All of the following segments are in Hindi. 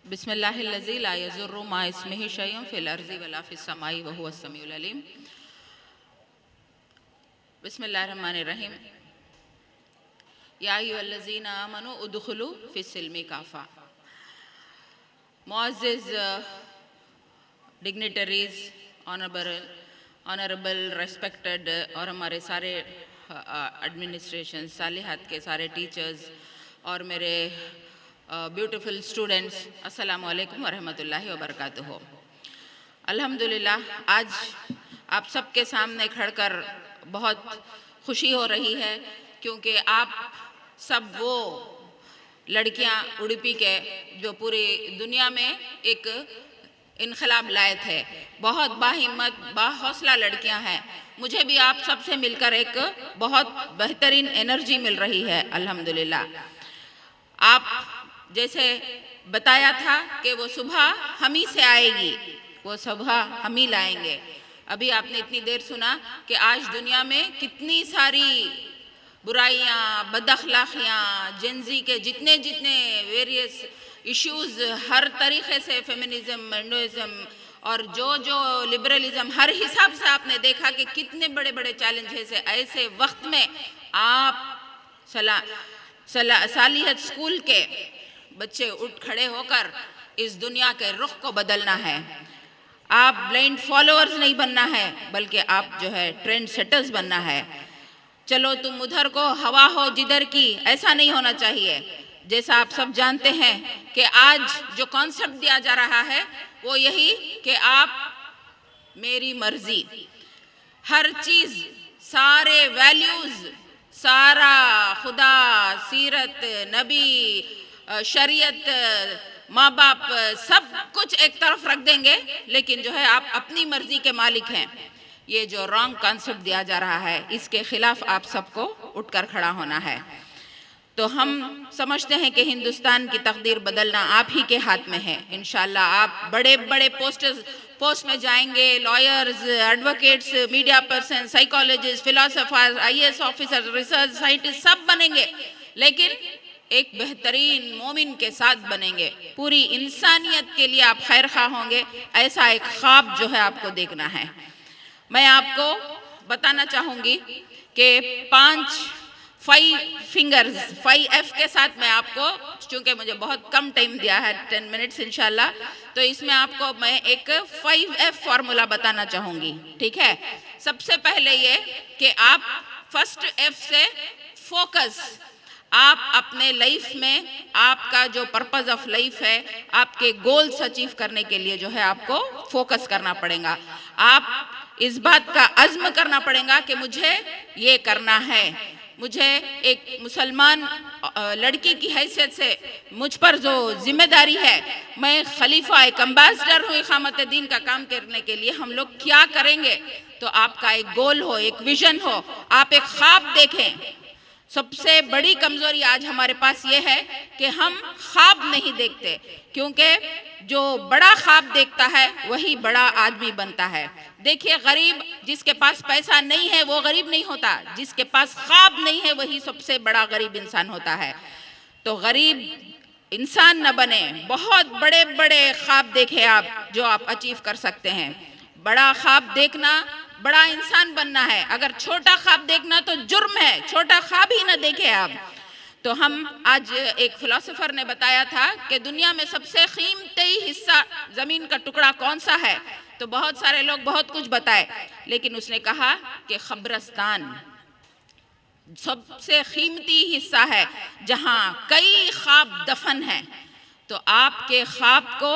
बिस्मिल्लाहिल्लज़ी ला यज़ुर्रु मा इस्मिही शैउन फ़िल अर्ज़ि वला फ़िस समाई व हुवस समीउल अलीम। बिस्मिल्लाहिर्रहमानिर्रहीम। या अय्युहल्लज़ीना आमनू उदखुलू फ़िस्सिल्मि काफ़ा। मुअज़्ज़िज़ डिग्निटरीज़, ऑनरेबल रेस्पेक्टेड और हमारे सारे एडमिनिस्ट्रेशन सालिहात के सारे टीचर्स और मेरे ब्यूटीफुल स्टूडेंट्स, अस्सलामु अलैकुम व रहमतुल्लाहि व बरकातुहू। अल्हम्दुलिल्लाह, आज आप सबके सामने खड़कर बहुत खुशी हो रही है क्योंकि आप सब वो लड़कियां उडुपी के जो पूरी दुनिया में एक इनकलाब लाए थे, बहुत बाहिम्मत बाहौसला लड़कियां हैं। मुझे भी आप सबसे मिलकर एक बहुत बेहतरीन एनर्जी मिल रही है अल्हम्दुलिल्लाह। आप जैसे बताया था कि वो सुबह हम ही से आएगी, वो सुबह हम ही लाएंगे। अभी आपने इतनी देर सुना कि आज दुनिया में कितनी सारी बुराइयाँ, बदअखलाकियाँ, जेंजी के जितने जितने वेरियस इश्यूज़, हर तरीक़े से फेमिनिज़म, हिंदुइज़म और जो लिबरलिज़म, हर हिसाब से आपने देखा कि कितने बड़े बड़े चैलेंजेस है। ऐसे वक्त में आप सालियत स्कूल के बच्चे उठ खड़े होकर इस दुनिया के रुख को बदलना है। आप ब्लाइंड फॉलोअर्स नहीं बनना है, बल्कि आप जो है ट्रेंड सेटर्स बनना है। चलो तुम उधर को हवा हो जिधर की, ऐसा नहीं होना चाहिए। जैसा आप सब जानते हैं कि आज जो कॉन्सेप्ट दिया जा रहा है वो यही कि आप मेरी मर्जी, हर चीज़, सारे वैल्यूज़, सारा खुदा, सीरत, नबी, शरीयत, माँ बाप, सब कुछ एक तरफ रख देंगे, लेकिन जो है आप अपनी मर्जी के मालिक हैं। ये जो रॉन्ग कॉन्सेप्ट दिया जा रहा है, इसके खिलाफ आप सबको उठकर खड़ा होना है। तो हम समझते हैं कि हिंदुस्तान की तकदीर बदलना आप ही के हाथ में है। इंशाल्लाह आप बड़े बड़े पोस्ट में जाएंगे, lawyers, advocates, media person, psychologist, philosopher, IAS officer, research scientist, सब बनेंगे, लेकिन एक बेहतरीन मोमिन के साथ बनेंगे। पूरी इंसानियत के लिए आप खैर खा होंगे, ऐसा एक ख्वाब जो है आपको देखना है। मैं आपको बताना चाहूँगी कि 5F के साथ मैं आपको, चूँकि मुझे बहुत कम टाइम दिया है, 10 मिनट्स इंशाल्लाह, तो इसमें आपको मैं एक 5F फार्मूला बताना चाहूँगी। ठीक है, सबसे पहले ये कि आप फर्स्ट F से फोकस, आप अपने लाइफ में आपका जो पर्पस ऑफ लाइफ है, आपके गोल्स अचीव करने के लिए जो है आपको फोकस करना पड़ेगा। आप इस बात का अज़्म करना पड़ेगा कि मुझे ये करना है। मुझे एक मुसलमान लड़की की हैसियत से मुझ पर जो जिम्मेदारी है, मैं खलीफा, एक अम्बेसडर हूँ इक़ामत दीन का काम करने के लिए। हम लोग क्या करेंगे? तो आपका एक गोल हो, एक विजन हो, आप एक ख्वाब देखें। सबसे बड़ी कमज़ोरी आज हमारे पास ये है कि हम ख्वाब नहीं देखते, क्योंकि जो बड़ा ख्वाब देखता है वही बड़ा आदमी बनता है। देखिए, गरीब, जिसके पास पैसा नहीं है वो गरीब नहीं होता, जिसके पास ख्वाब नहीं है वही सबसे बड़ा गरीब इंसान होता है। तो गरीब इंसान न बने, बहुत बड़े बड़े ख्वाब देखें आप, जो आप अचीव कर सकते हैं। बड़ा ख्वाब देखना, बड़ा इंसान बनना है। अगर छोटा ख्वाब देखना तो जुर्म है, छोटा ख्वाब ही ना देखें आप। तो हम आज, एक फिलोसोफर ने बताया था कि दुनिया में सबसे कीमती हिस्सा ज़मीन का टुकड़ा कौन सा है, तो बहुत सारे लोग बहुत कुछ बताए, लेकिन उसने कहा कि कब्रिस्तान सबसे कीमती हिस्सा है जहाँ कई ख्वाब दफन हैं। तो आपके ख्वाब को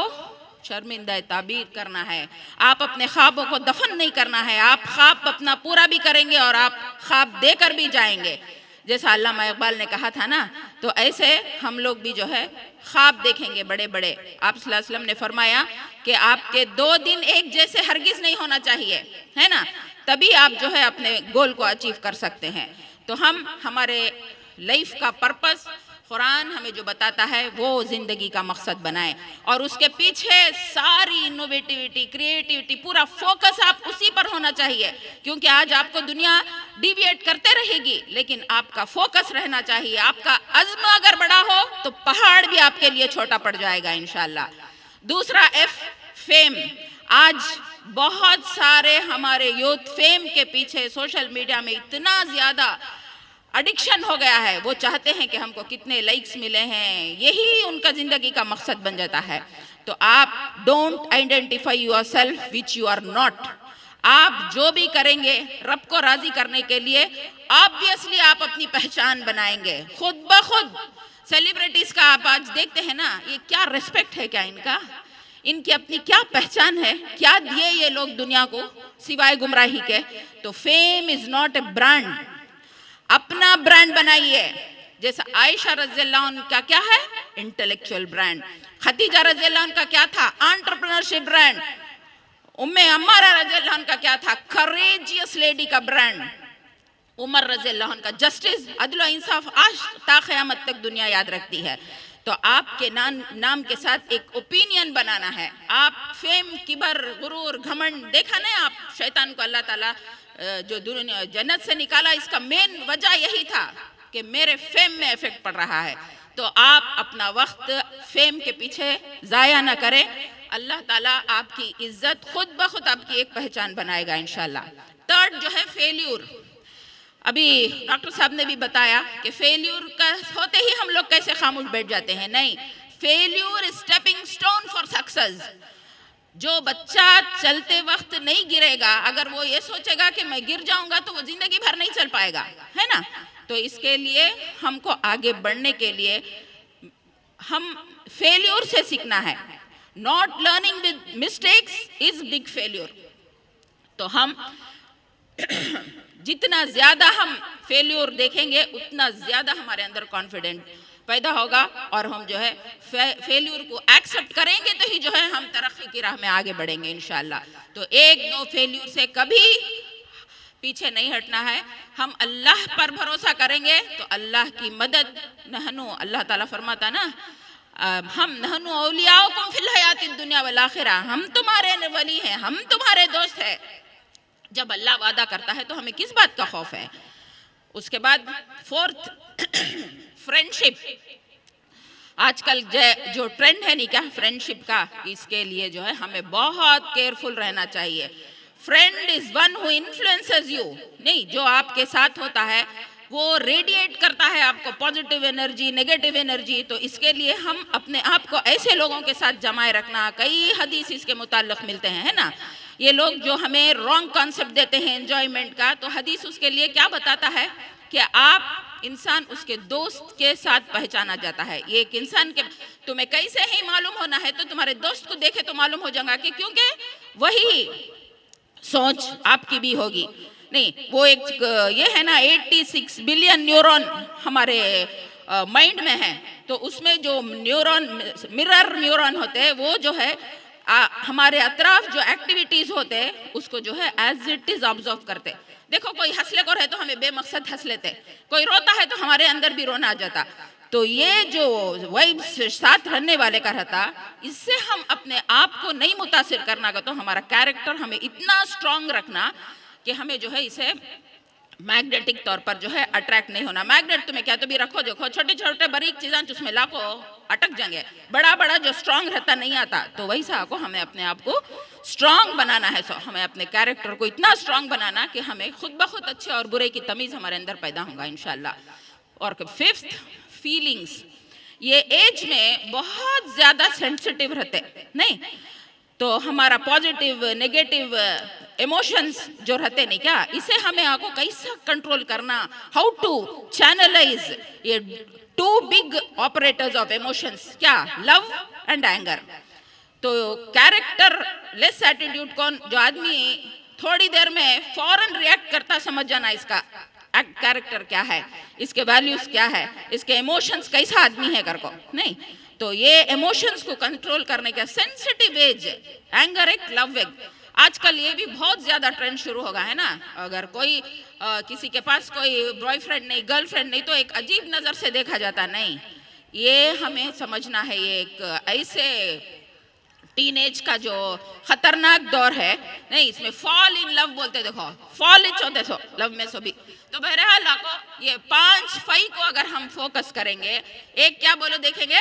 शर्मिंदा ताबीर करना है, आप अपने ख्वाबों को दफन नहीं करना है। आप ख्वाब अपना पूरा भी करेंगे और आप ख्वाब देकर भी जाएंगे। जैसा अल्लामा इकबाल ने कहा था ना, तो ऐसे हम लोग भी जो है ख्वाब देखेंगे बड़े बड़े। आप सल्लल्लाहु अलैहि वसल्लम ने फरमाया कि आपके 2 दिन एक जैसे हरगिज़ नहीं होना चाहिए, है ना, तभी आप जो है अपने गोल को अचीव कर सकते हैं। तो हम हमारे लाइफ का पर्पस, कुरान हमें जो बताता है वो जिंदगी का मकसद बनाए और उसके पीछे सारी इनोवेटिविटी, क्रिएटिविटी, पूरा फोकस आप उसी पर होना चाहिए, क्योंकि आज आपको दुनिया डिविएट करते रहेगी, लेकिन आपका फोकस रहना चाहिए। आपका अज़्म अगर बड़ा हो तो पहाड़ भी आपके लिए छोटा पड़ जाएगा इंशाल्लाह। दूसरा एफ, फेम। आज बहुत सारे हमारे यूथ फेम के पीछे सोशल मीडिया में इतना ज़्यादा एडिक्शन हो गया है, वो चाहते हैं कि हमको कितने लाइक्स मिले हैं, यही उनका ज़िंदगी का मकसद बन जाता है। तो आप don't identify yourself which you are not. आप जो भी करेंगे रब को राज़ी करने के लिए, ऑब्वियसली आप अपनी पहचान बनाएंगे खुद ब खुद। सेलिब्रिटीज़ का आप आज देखते हैं ना, ये क्या रिस्पेक्ट है क्या इनका, इनकी अपनी क्या पहचान है, क्या दिए ये लोग दुनिया को सिवाय गुमराही के। तो fame is not a brand, अपना ब्रांड बनाइए। जैसा आयशा रज़ियल्लाहु अन्हा का क्या है, इंटेलेक्चुअल ब्रांड। खदीजा रज़ियल्लाहु अन्हा का क्या था, एंटरप्रेन्योरशिप ब्रांड। उम्मे अम्मारा रज़ियल्लाहु अन्हा का क्या था, करेजियस लेडी का ब्रांड। उमर रज़ियल्लाहु अन्हा का जस्टिस, अदल इंसाफ, आज ता क़यामत तक दुनिया याद रखती है। तो आपके नाम के साथ एक ओपिनियन बनाना है। आप फेम, किबर, गुरूर, घमंड, देखा नहीं आप शैतान को अल्लाह ताला जो दुनिया जन्नत से निकाला, इसका मेन वजह यही था कि मेरे फेम में इफेक्ट पड़ रहा है। तो आप अपना वक्त फेम के पीछे ज़ाया ना करें, अल्लाह ताला आपकी इज्जत खुद ब खुद आपकी एक पहचान बनाएगा इंशाल्लाह। थर्ड जो है फेल्यूर। अभी डॉक्टर साहब ने भी बताया कि फेल्यूर का होते ही हम लोग कैसे खामोश बैठ जाते हैं। नहीं, failure is stepping stone for success. जो बच्चा चलते वक्त नहीं गिरेगा, अगर वो ये सोचेगा कि मैं गिर जाऊंगा तो वो जिंदगी भर नहीं चल पाएगा, है ना। तो इसके लिए हमको आगे बढ़ने के लिए हम फेल्यूर से सीखना है। Not learning with mistakes is big failure. तो हम जितना ज़्यादा हम फेल्यूर देखेंगे उतना ज़्यादा हमारे अंदर कॉन्फिडेंट पैदा होगा और हम जो है फेल्यूर को एक्सेप्ट करेंगे तो ही जो है हम तरक्की की राह में आगे बढ़ेंगे इंशाल्लाह। तो एक दो फेल्यूर से कभी पीछे नहीं हटना है। हम अल्लाह पर भरोसा करेंगे तो अल्लाह की मदद, नहनु, अल्लाह ताला फरमाता ना, हम नहनु औलियाउकुम फिल हयातिद दुनिया वल आखिरा, हम तुम्हारे वली हैं, हम तुम्हारे दोस्त हैं। जब अल्लाह वादा करता है तो हमें किस बात का खौफ है। उसके बाद फोर्थ फ्रेंडशिप। आजकल जो ट्रेंड है निकाह फ्रेंडशिप का, इसके लिए जो है हमें बहुत केयरफुल रहना चाहिए। Friend is one who influences you. नहीं, जो आपके साथ होता है वो रेडिएट करता है आपको पॉजिटिव एनर्जी, नेगेटिव एनर्जी। तो इसके लिए हम अपने आप को ऐसे लोगों के साथ जमाए रखना। कई हदीस इसके मुताल्लिक़ मिलते हैं, है ना। ये लोग जो हमें रॉन्ग कॉन्सेप्ट देते हैं एंजॉयमेंट का, तो हदीस उसके लिए क्या बताता है कि आप इंसान उसके दोस्त के साथ पहचाना जाता है। ये एक इंसान के तुम्हें कैसे ही मालूम होना है तो तुम्हारे दोस्त को देखे तो मालूम हो जाएगा कि क्योंकि वही सोच आपकी भी होगी। नहीं, वो एक ये है ना 86 बिलियन न्यूरॉन हमारे माइंड में है। तो उसमें जो न्यूरॉन, मिरर न्यूरॉन होते हैं, वो जो है हमारे अतराफ जो एक्टिविटीज़ होते हैं उसको जो है एज इट इज़ ऑब्जर्व करते। देखो, कोई हंसले को रहे तो हमें बेमकसद हंस लेते, कोई रोता है तो हमारे अंदर भी रोना आ जाता। तो ये जो वाइब्स साथ रहने वाले का रहता, इससे हम अपने आप को नहीं मुतासिर करना का, तो हमारा कैरेक्टर हमें इतना स्ट्रांग रखना कि हमें जो है इसे मैग्नेटिक तौर पर जो है अट्रैक्ट नहीं होना। मैग्नेट तुम्हें क्या तो भी रखो, देखो छोटे छोटे बारीक चीज़ें जिसमें लाखों अटक जाएंगे, बड़ा बड़ा जो स्ट्रांग रहता नहीं आता। तो वैसा को हमें अपने आप को स्ट्रांग बनाना है। सो हमें अपने कैरेक्टर को इतना स्ट्रांग बनाना कि हमें खुद ब खुद अच्छे और बुरे की तमीज़ हमारे अंदर पैदा होगा इंशाल्लाह। और फिफ्थ, फीलिंग्स। ये एज में बहुत ज़्यादा सेंसिटिव रहते नहीं, तो हमारा पॉजिटिव नेगेटिव इमोशंस जो रहते नहीं क्या, इसे हमें आपको कैसा कंट्रोल करना, हाउ टू चैनलाइज ये two big operators of emotions, क्या, लव एंड एंगर। तो कैरेक्टर लेस एटीट्यूड कौन, जो आदमी थोड़ी देर में फौरन रिएक्ट करता, समझ जाना इसका कैरेक्टर क्या है, इसके वैल्यूज क्या है, इसके इमोशंस कैसा आदमी है कर को। नहीं, तो ये इमोशंस को कंट्रोल करने का सेंसिटिव एज, एंगर एक, लव एक। आजकल ये भी बहुत ज़्यादा ट्रेंड शुरू होगा, है ना। अगर कोई किसी के पास कोई बॉयफ्रेंड नहीं, गर्लफ्रेंड नहीं, तो एक अजीब नज़र से देखा जाता। नहीं, ये हमें समझना है। ये एक ऐसे टीनेज का जो खतरनाक दौर है, नहीं इसमें फॉल इन लव बोलते, देखो फॉल इन होते सो लव में सो भी। तो बहरहाल आपको ये 5 फाई को अगर हम फोकस करेंगे, एक क्या बोलो देखेंगे,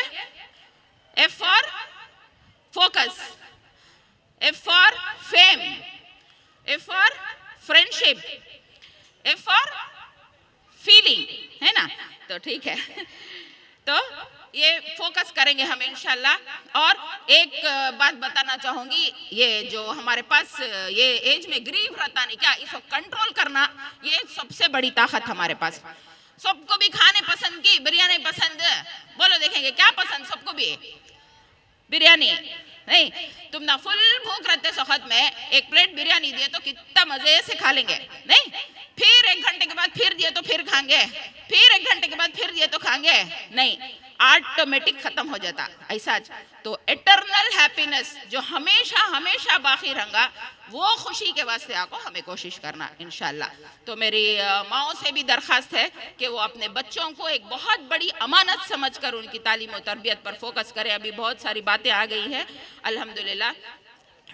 F for focus, F for fame, F for friendship, F for feeling, है ना। तो ठीक है, तो ये फोकस करेंगे हम इंशाल्लाह। और एक बात बताना चाहूंगी, ये जो हमारे पास ये एज में ग्रीव रहता नहीं क्या, इसको कंट्रोल करना ये सबसे बड़ी ताकत हमारे पास। सबको भी खाने पसंद की, बिरयानी पसंद, बोलो देखेंगे क्या पसंद सबको भी, बिरयानी नहीं। तुम ना फुल भूख रहते वक्त में एक प्लेट बिरयानी दिए तो कितना मजे से खा लेंगे, नहीं फिर 1 घंटे के बाद फिर दिए तो फिर खाएंगे, फिर 1 घंटे के बाद फिर दिए तो खाएंगे, नहीं ऑटोमेटिक खत्म हो जाता ऐसा। तो इटर्नल हैप्पीनेस जो हमेशा हमेशा बाकी रहेगा, वो खुशी के वास्ते आपको हमें कोशिश करना इंशाल्लाह। तो मेरी माओ से भी दरख्वास्त है कि वो अपने बच्चों को एक बहुत बड़ी अमानत समझकर उनकी तालीम और तरबियत पर फोकस करें। अभी बहुत सारी बातें आ गई है अल्हम्दुलिल्लाह।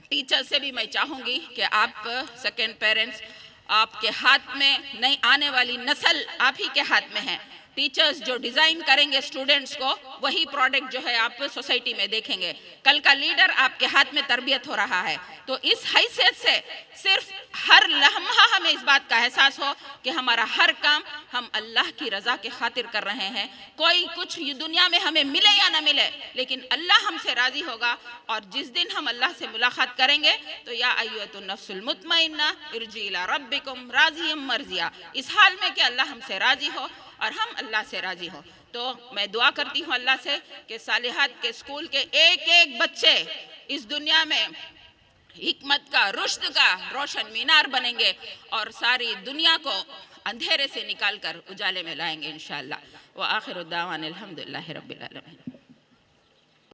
टीचर से भी मैं चाहूँगी कि आप सेकेंड पेरेंट्स, आपके हाथ में नहीं, आने वाली नस्ल आप ही के हाथ में है। टीचर्स जो डिज़ाइन करेंगे स्टूडेंट्स को, वही प्रोडक्ट जो है आप सोसाइटी में देखेंगे। कल का लीडर आपके हाथ में तरबियत हो रहा है। तो इस हैसियत से सिर्फ हर लम्हा हमें इस बात का एहसास हो कि हमारा हर काम हम अल्लाह की रज़ा के खातिर कर रहे हैं। कोई कुछ दुनिया में हमें मिले या ना मिले, लेकिन अल्लाह हमसे राज़ी होगा। और जिस दिन हम अल्लाह से मुलाकात करेंगे तो या अय्युहन नफ्सुल मुतमइन्ना इरजी इला रब्बिकुम राज़ियम मर्ज़िया, इस हाल में कि अल्लाह हमसे राज़ी हो और हम अल्लाह से राज़ी हो। तो मैं दुआ करती हूँ अल्लाह से कि सालिहात के स्कूल के एक एक बच्चे इस दुनिया में हिकमत का, रुश्द का रोशन मीनार बनेंगे और सारी दुनिया को अंधेरे से निकाल कर उजाले में लाएंगे इंशाअल्लाह। व आखिर दावाना अल्हम्दुलिल्लाहि रब्बिल आलमीन।